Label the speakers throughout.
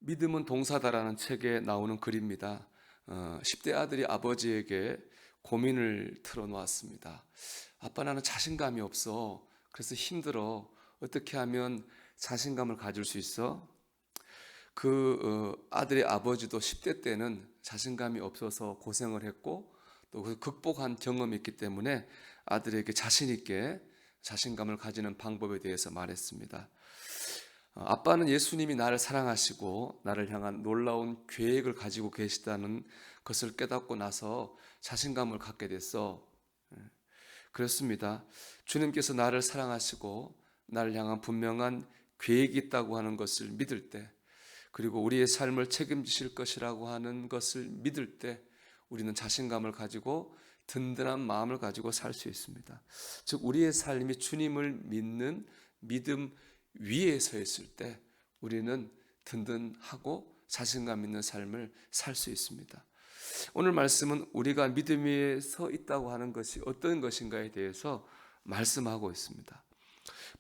Speaker 1: 믿음은 동사다라는 책에 나오는 글입니다. 10대 아들이 아버지에게 고민을 털어놓았습니다. 아빠, 나는 자신감이 없어. 그래서 힘들어. 어떻게 하면 자신감을 가질 수 있어? 아들의 아버지도 10대 때는 자신감이 없어서 고생을 했고 또 그 극복한 경험이 있기 때문에 아들에게 자신 있게 자신감을 가지는 방법에 대해서 말했습니다. 아빠는 예수님이 나를 사랑하시고 나를 향한 놀라운 계획을 가지고 계시다는 것을 깨닫고 나서 자신감을 갖게 됐어. 그렇습니다. 주님께서 나를 사랑하시고 나를 향한 분명한 계획이 있다고 하는 것을 믿을 때, 그리고 우리의 삶을 책임지실 것이라고 하는 것을 믿을 때 우리는 자신감을 가지고 든든한 마음을 가지고 살 수 있습니다. 즉, 우리의 삶이 주님을 믿는 믿음 위에 서 있을 때 우리는 든든하고 자신감 있는 삶을 살 수 있습니다. 오늘 말씀은 우리가 믿음 위에 서 있다고 하는 것이 어떤 것인가에 대해서 말씀하고 있습니다.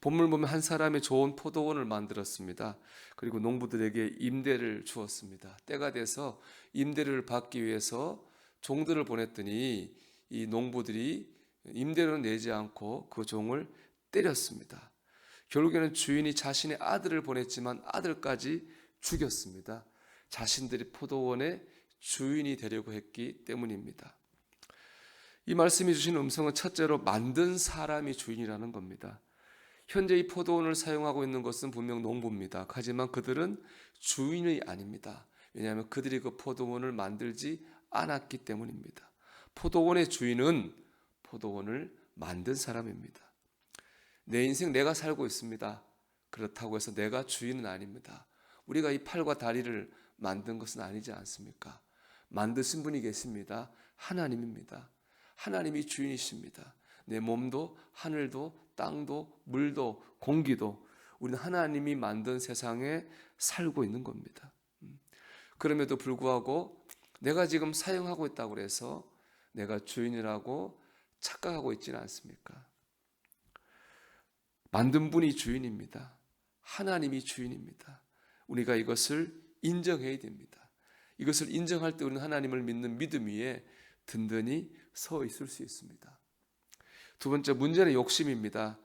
Speaker 1: 본문 보면 한 사람이 좋은 포도원을 만들었습니다. 그리고 농부들에게 임대를 주었습니다. 때가 돼서 임대를 받기 위해서 종들을 보냈더니 이 농부들이 임대료를 내지 않고 그 종을 때렸습니다. 결국에는 주인이 자신의 아들을 보냈지만 아들까지 죽였습니다. 자신들이 포도원의 주인이 되려고 했기 때문입니다. 이 말씀이 주신 음성은 첫째로 만든 사람이 주인이라는 겁니다. 현재 이 포도원을 사용하고 있는 것은 분명 농부입니다. 하지만 그들은 주인이 아닙니다. 왜냐하면 그들이 그 포도원을 만들지 않았기 때문입니다. 포도원의 주인은 포도원을 만든 사람입니다. 내 인생 내가 살고 있습니다. 그렇다고 해서 내가 주인은 아닙니다. 우리가 이 팔과 다리를 만든 것은 아니지 않습니까? 만드신 분이 계십니다. 하나님입니다. 하나님이 주인이십니다. 내 몸도 하늘도 땅도 물도 공기도 우리는 하나님이 만든 세상에 살고 있는 겁니다. 그럼에도 불구하고 내가 지금 사용하고 있다고 해서 내가 주인이라고 착각하고 있지는 않습니까? 만든 분이 주인입니다. 하나님이 주인입니다. 우리가 이것을 인정해야 됩니다. 이것을 인정할 때 우리는 하나님을 믿는 믿음 위에 든든히 서 있을 수 있습니다. 두 번째 문제는 욕심입니다.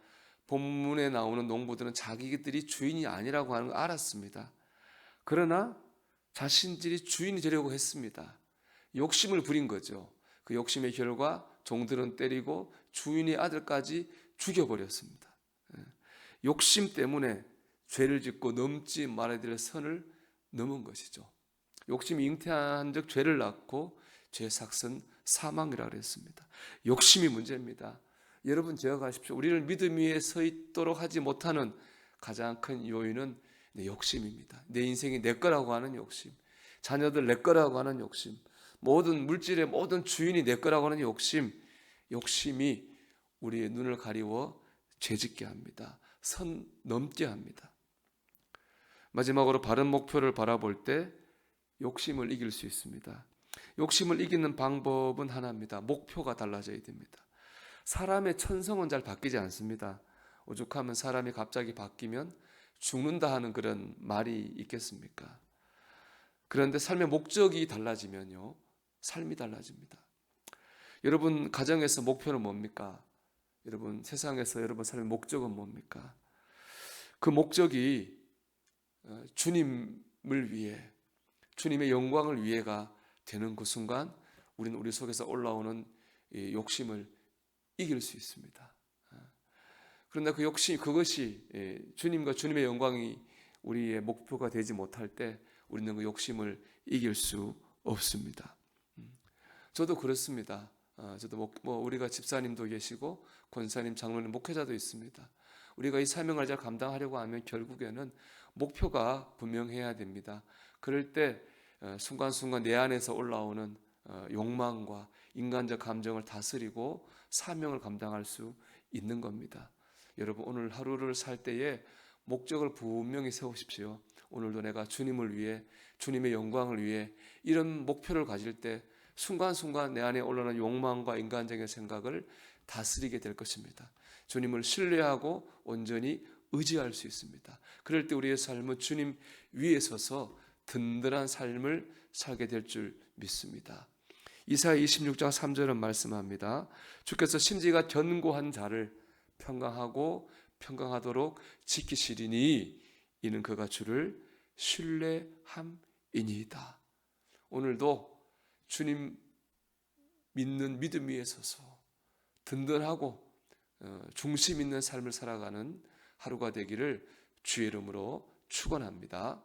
Speaker 1: 본문에 나오는 농부들은 자기들이 주인이 아니라고 하는 걸 알았습니다. 그러나 자신들이 주인이 되려고 했습니다. 욕심을 부린 거죠. 그 욕심의 결과 종들은 때리고 주인의 아들까지 죽여버렸습니다. 욕심 때문에 죄를 짓고 넘지 말아야 될 선을 넘은 것이죠. 욕심이 잉태한 적 죄를 낳고 죄의 삭은 사망이라고 했습니다. 욕심이 문제입니다. 여러분 기억하십시오. 우리를 믿음 위에 서 있도록 하지 못하는 가장 큰 요인은 내 욕심입니다. 내 인생이 내 거라고 하는 욕심, 자녀들 내 거라고 하는 욕심, 모든 물질의 모든 주인이 내 거라고 하는 욕심이 우리의 눈을 가리워 죄짓게 합니다. 선 넘게 합니다. 마지막으로 바른 목표를 바라볼 때 욕심을 이길 수 있습니다. 욕심을 이기는 방법은 하나입니다. 목표가 달라져야 됩니다. 사람의 천성은 잘 바뀌지 않습니다. 오죽하면 사람이 갑자기 바뀌면 죽는다 하는 그런 말이 있겠습니까? 그런데 삶의 목적이 달라지면요, 삶이 달라집니다. 여러분 가정에서 목표는 뭡니까? 여러분 세상에서 여러분 삶의 목적은 뭡니까? 그 목적이 주님을 위해, 주님의 영광을 위해가 되는 그 순간 우리는 우리 속에서 올라오는 이 욕심을 이길 수 있습니다. 그런데 그 욕심, 그것이 주님과 주님의 영광이 우리의 목표가 되지 못할 때 우리는 그 욕심을 이길 수 없습니다. 저도 그렇습니다. 저도 우리가 집사님도 계시고 권사님, 장로님, 목회자도 있습니다. 우리가 이 사명을 잘 감당하려고 하면 결국에는 목표가 분명해야 됩니다. 그럴 때 순간순간 내 안에서 올라오는 욕망과 인간적 감정을 다스리고 사명을 감당할 수 있는 겁니다. 여러분 오늘 하루를 살 때에 목적을 분명히 세우십시오. 오늘도 내가 주님을 위해, 주님의 영광을 위해, 이런 목표를 가질 때 순간순간 내 안에 올라오는 욕망과 인간적인 생각을 다스리게 될 것입니다. 주님을 신뢰하고 온전히 의지할 수 있습니다. 그럴 때 우리의 삶은 주님 위에 서서 든든한 삶을 살게 될 줄 믿습니다. 이사야 26장 3절은 말씀합니다. 주께서 심지가 견고한 자를 평강하고 평강하도록 지키시리니 이는 그가 주를 신뢰함이니이다. 오늘도 주님 믿는 믿음 위에 서서 든든하고 중심 있는 삶을 살아가는 하루가 되기를 주의 이름으로 축원합니다.